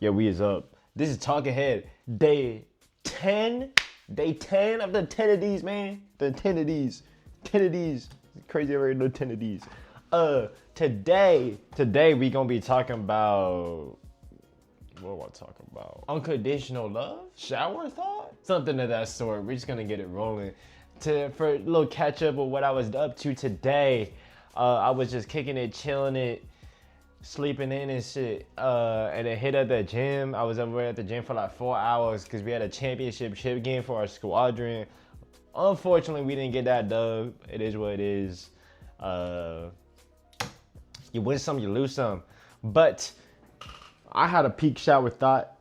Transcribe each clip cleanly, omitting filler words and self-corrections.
Yeah, we is up. This is Talking Head, day 10. Day 10 of the 10 of these, man. The 10 of these. 10 of these. Crazy, I already know 10 of these. Today we gonna be talking about, what am I talking about? Unconditional love? Shower thought? Something of that sort. We're just gonna get it rolling. For a little catch up of what I was up to today. I was just kicking it, chilling it, sleeping in and shit, and then hit at the gym. I was over at the gym for like 4 hours because we had a championship chip game for our squadron. Unfortunately, we didn't get that dub. It is what it is. You win some, you lose some. But I had a peak shower thought.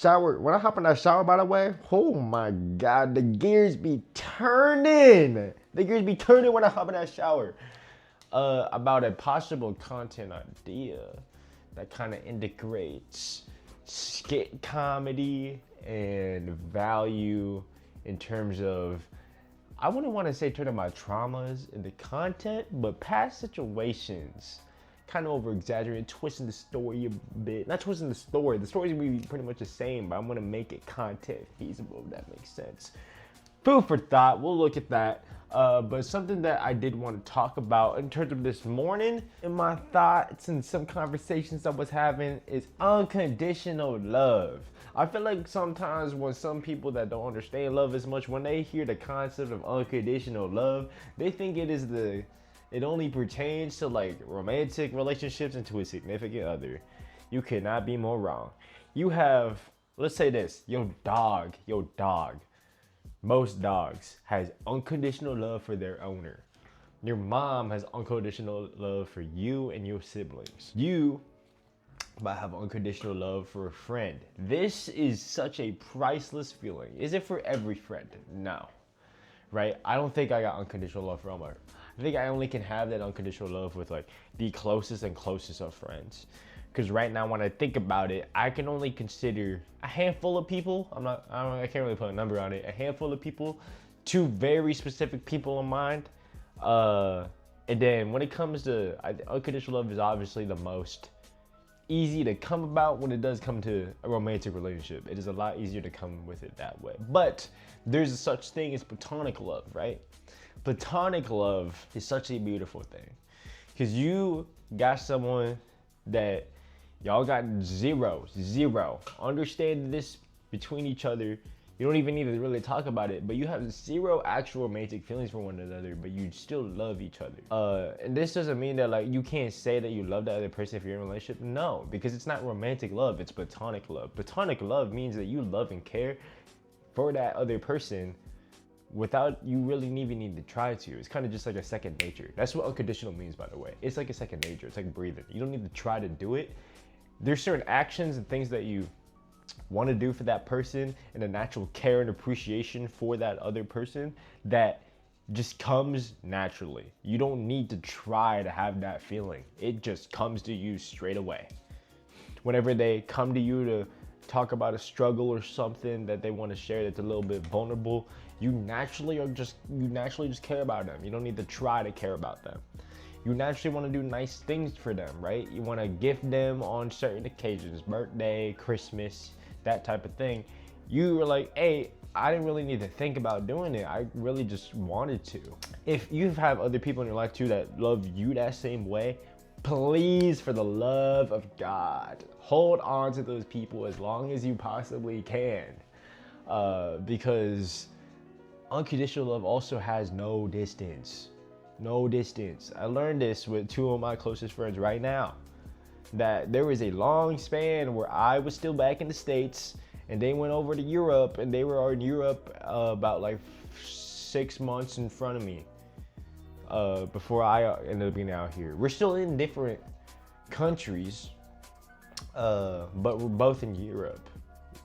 When I hop in that shower, by the way, oh my God, the gears be turning. The gears be turning when I hop in that shower. About a possible content idea that kind of integrates skit comedy and value in terms of, I wouldn't want to say turning my traumas into content, but past situations, kind of over exaggerating, twisting the story a bit. Not twisting the story's gonna be pretty much the same, but I'm gonna make it content feasible, if that makes sense. Food for thought, we'll look at that. But something that I did want to talk about in terms of this morning in my thoughts and some conversations I was having is unconditional love. I feel like sometimes when some people that don't understand love as much, when they hear the concept of unconditional love, they think it only pertains to like romantic relationships and to a significant other. You could not be more wrong. You have, let's say this, your dog. Most dogs has unconditional love for their owner. Your mom has unconditional love for you and your siblings. You might have unconditional love for a friend. This is such a priceless feeling. Is it for every friend? No. Right? I don't think I got unconditional love for all my. I think I only can have that unconditional love with like the closest and closest of friends. Because right now, when I think about it, I can only consider a handful of people. I can't really put a number on it. A handful of people, two very specific people in mind. And then when it comes to unconditional love, is obviously the most easy to come about when it does come to a romantic relationship. It is a lot easier to come with it that way. But there's a such thing as platonic love, right? Platonic love is such a beautiful thing because you got someone that y'all got zero understanding this between each other. You don't even need to really talk about it, but you have zero actual romantic feelings for one another, but you still love each other. And this doesn't mean that like you can't say that you love the other person if you're in a relationship. No, because it's not romantic love, it's platonic love. Platonic love means that you love and care for that other person without you really even need to try to. It's kind of just like a second nature. That's what unconditional means, by the way. It's like a second nature. It's like breathing. You don't need to try to do it. There's certain actions and things that you want to do for that person and a natural care and appreciation for that other person that just comes naturally. You don't need to try to have that feeling. It just comes to you straight away. Whenever they come to you to talk about a struggle or something that they want to share that's a little bit vulnerable, you naturally just care about them. You don't need to try to care about them. You naturally want to do nice things for them, right? You want to gift them on certain occasions, birthday, Christmas, that type of thing. You were like, hey, I didn't really need to think about doing it. I really just wanted to. If you have other people in your life too that love you that same way, please, for the love of God, hold on to those people as long as you possibly can. Because unconditional love also has no distance. No distance. I learned this with two of my closest friends right now. That there was a long span where I was still back in the States and they went over to Europe and they were in Europe about like 6 months in front of me before I ended up being out here. We're still in different countries, but we're both in Europe.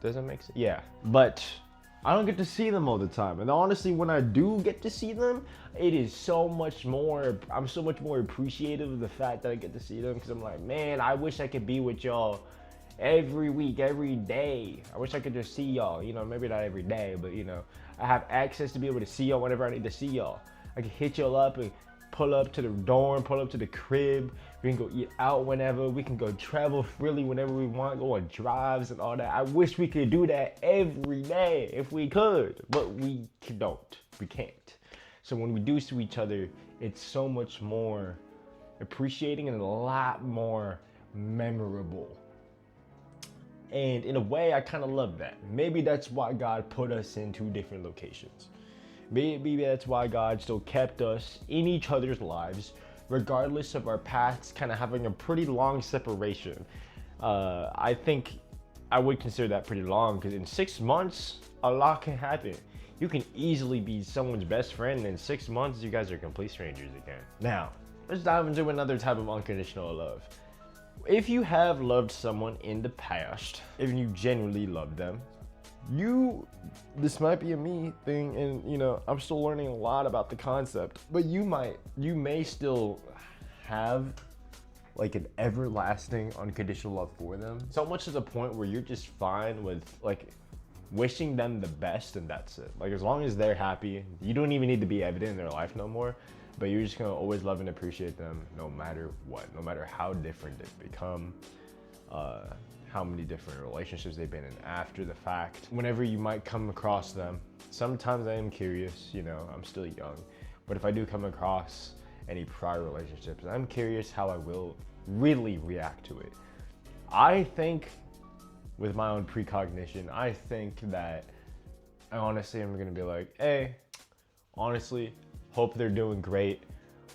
Does that make sense? Yeah. But I don't get to see them all the time. And honestly, when I do get to see them, it is so much more, I'm so much more appreciative of the fact that I get to see them because I'm like, man, I wish I could be with y'all every week, every day. I wish I could just see y'all, you know, maybe not every day, but you know, I have access to be able to see y'all whenever I need to see y'all. I can hit y'all up and pull up to the dorm, pull up to the crib. We can go eat out whenever. We can go travel freely whenever we want, go on drives and all that. I wish we could do that every day if we could, but we don't. We can't. So when we do see each other, it's so much more appreciating and a lot more memorable. And in a way, I kind of love that. Maybe that's why God put us in two different locations. Maybe that's why God still kept us in each other's lives, regardless of our paths kind of having a pretty long separation. I think I would consider that pretty long, because in 6 months, a lot can happen. You can easily be someone's best friend, and in 6 months, you guys are complete strangers again. Now, let's dive into another type of unconditional love. If you have loved someone in the past, if you genuinely love them, this might be a me thing, and you know, I'm still learning a lot about the concept, but you may still have like an everlasting unconditional love for them. So much to the point where you're just fine with like wishing them the best, and that's it. Like, as long as they're happy, you don't even need to be evident in their life no more, but you're just gonna always love and appreciate them no matter what, no matter how different they've become, how many different relationships they've been in after the fact. Whenever you might come across them, sometimes I am curious, you know, I'm still young, but if I do come across any prior relationships, I'm curious how I will really react to it. I think, with my own precognition, I think that honestly I'm gonna be like, hey, honestly, hope they're doing great.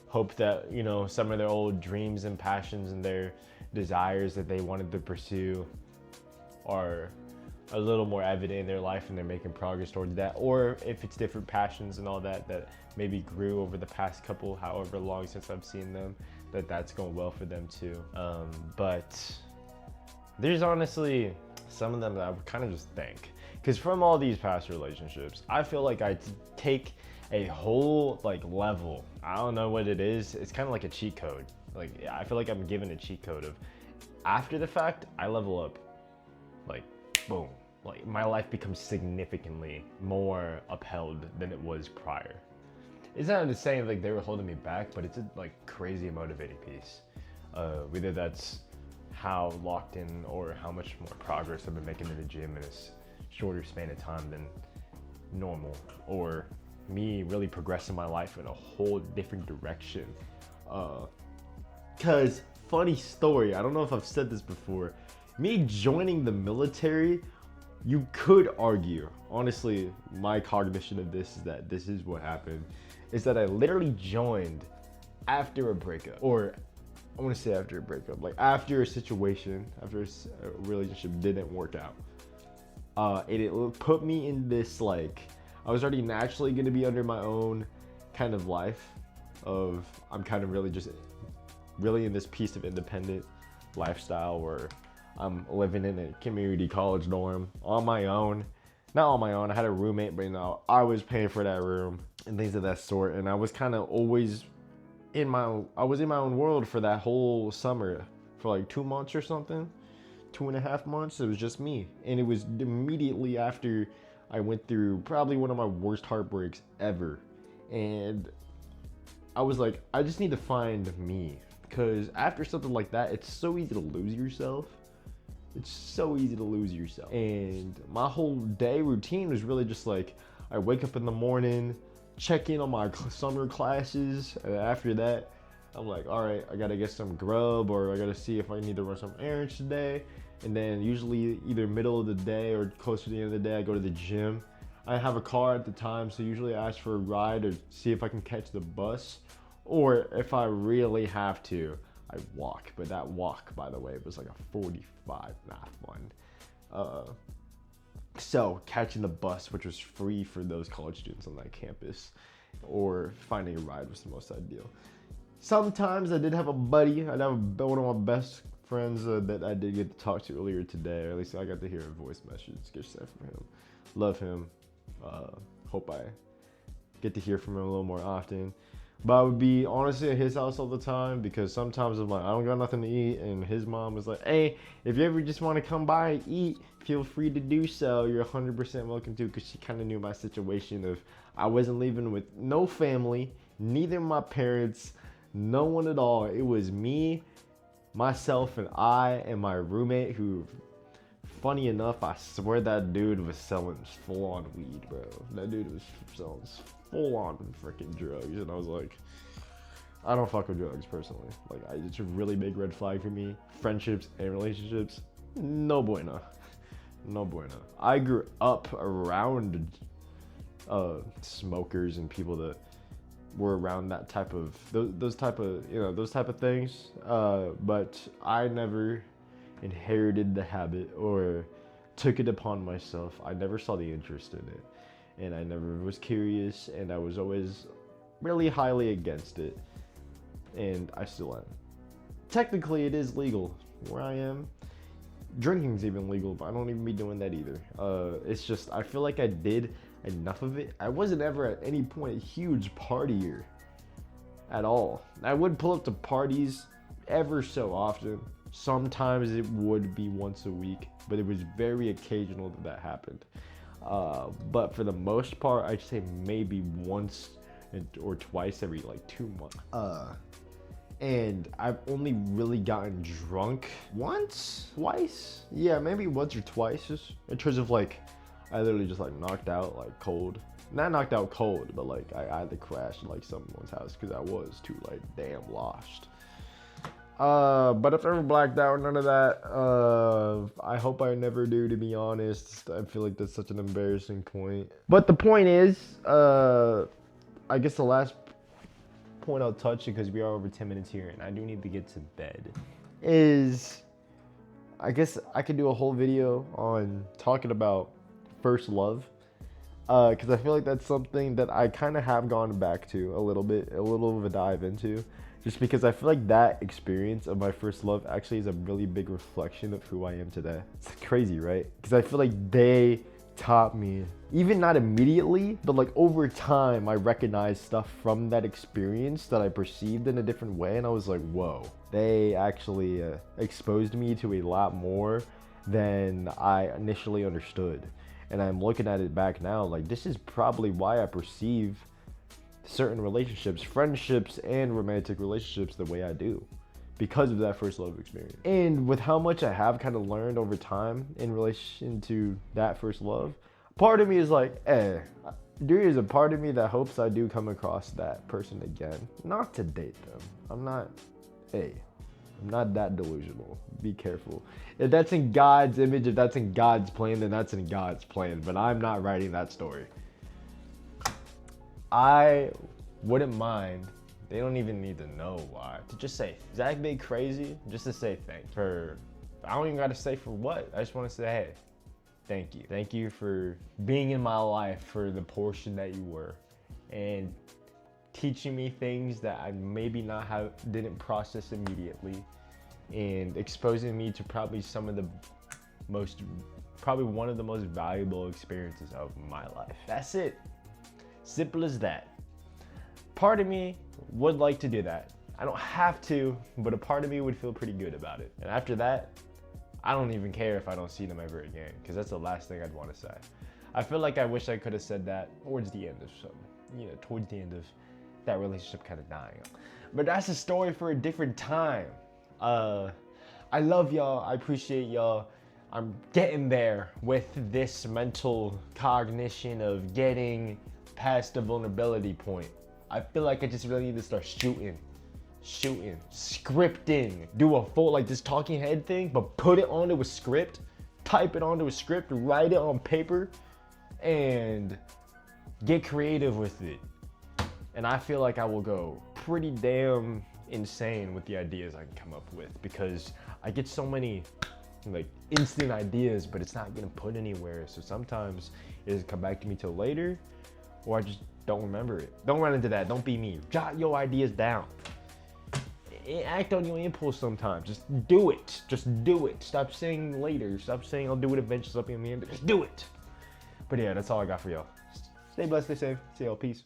Hope that, you know, some of their old dreams and passions and their desires that they wanted to pursue are a little more evident in their life and they're making progress towards that. Or if it's different passions and all that that maybe grew over the past couple, however long since I've seen them, that's going well for them too. But there's honestly some of them that I would kind of just think, because from all these past relationships, I feel like I take a whole like level. I don't know what it is. It's kind of like a cheat code. Like, I feel like I'm given a cheat code of, after the fact, I level up, like, boom. Like, my life becomes significantly more upheld than it was prior. It's not to say like they were holding me back, but it's a like crazy motivating piece. Whether that's how locked in or how much more progress I've been making in the gym in a shorter span of time than normal, or me really progressing my life in a whole different direction. Cause funny story, I don't know if I've said this before, me joining the military, you could argue, honestly, my cognition of this is that this is what happened, is that I literally joined after a breakup, or I want to say after a breakup, like after a situation, after a relationship didn't work out. It put me in this, like, I was already naturally going to be under my own kind of life of, I'm kind of really in this piece of independent lifestyle where I'm living in a community college dorm on my own. Not on my own, I had a roommate, but you know, I was paying for that room and things of that sort. And I was kind of always in my own world for that whole summer, for like 2 months or something, 2.5 months. It was just me. And it was immediately after I went through probably one of my worst heartbreaks ever. And I was like, I just need to find me. Because after something like that, it's so easy to lose yourself. It's so easy to lose yourself. And my whole day routine was really just like, I wake up in the morning, check in on my summer classes, and after that, I'm like, all right, I gotta get some grub, or I gotta see if I need to run some errands today. And then usually either middle of the day or close to the end of the day, I go to the gym. I have a car at the time, so usually I ask for a ride or see if I can catch the bus. Or if I really have to, I walk. But that walk, by the way, was like a 45, not fun. So catching the bus, which was free for those college students on that campus, or finding a ride was the most ideal. Sometimes I did have a buddy. I'd have one of my best friends that I did get to talk to earlier today, or at least I got to hear a voice message get sent from him. Love him. Hope I get to hear from him a little more often. But I would be honestly at his house all the time, because sometimes I'm like, I don't got nothing to eat, and his mom was like, hey, if you ever just want to come by and eat, feel free to do so. You're 100% welcome to, because she kind of knew my situation of I wasn't living with no family, Neither my parents, no one at all. It was me, myself, and I and my roommate who, funny enough, I swear that dude was selling full-on weed, bro. That dude was selling full-on freaking drugs. And I was like, I don't fuck with drugs personally. Like, it's a really big red flag for me. Friendships and relationships, no bueno. No bueno. I grew up around smokers and people that were around that type of those type of things. But I never inherited the habit or took it upon myself. I never saw the interest in it, and I never was curious, and I was always really highly against it, and I still am. Technically, it is legal where I am. Drinking's even legal, but I don't even be doing that either. It's just, I feel like I did enough of it. I wasn't ever at any point a huge partier at all. I would pull up to parties ever so often. Sometimes it would be once a week, but it was very occasional that happened. But for the most part, I'd say maybe once or twice every like 2 months. And I've only really gotten drunk once, twice. Yeah, maybe once or twice, just in terms of like, I literally just like knocked out like cold. Not knocked out cold, but like I had to crash at like someone's house because I was too like damn lost. But if I ever blacked out, none of that. I hope I never do, to be honest. I feel like that's such an embarrassing point. But the point is, I guess the last point I'll touch, because we are over 10 minutes here and I do need to get to bed, is I guess I could do a whole video on talking about first love, because I feel like that's something that I kind of have gone back to a little of a dive into, just because I feel like that experience of my first love actually is a really big reflection of who I am today. It's crazy, right? Because I feel like they taught me, even not immediately, but like over time, I recognized stuff from that experience that I perceived in a different way, and I was like, whoa, they actually exposed me to a lot more than I initially understood. And I'm looking at it back now, like, this is probably why I perceive certain relationships, friendships and romantic relationships the way I do, because of that first love experience. And with how much I have kind of learned over time in relation to that first love, part of me is like, there is a part of me that hopes I do come across that person again. Not to date them. I'm not that delusional. Be careful. If that's in God's image, if that's in God's plan, then that's in God's plan. But I'm not writing that story. I wouldn't mind. They don't even need to know why. To just say, Zach Big crazy, just to say thanks. I don't even gotta say for what. I just wanna say, hey, thank you. Thank you for being in my life for the portion that you were, and teaching me things that I maybe didn't process immediately, and exposing me to probably one of the most valuable experiences of my life. That's it. Simple as that. Part of me would like to do that. I don't have to, but a part of me would feel pretty good about it. And after that, I don't even care if I don't see them ever again, because that's the last thing I'd want to say. I feel like I wish I could have said that towards the end of towards the end of that relationship kind of dying. But that's a story for a different time. I love y'all. I appreciate y'all. I'm getting there with this mental cognition of getting past the vulnerability point. I feel like I just really need to start shooting, scripting, do a full like this talking head thing, but put it onto a script, type it onto a script, write it on paper, and get creative with it. And I feel like I will go pretty damn insane with the ideas I can come up with, because I get so many like instant ideas, but it's not gonna put anywhere. So sometimes it doesn't come back to me till later, or I just don't remember it. Don't run into that. Don't be me. Jot your ideas down. Act on your impulse sometimes. Just do it. Just do it. Stop saying later. Stop saying I'll do it eventually. Stop being the end. Just do it. But yeah, that's all I got for y'all. Stay blessed, stay safe. See y'all. Peace.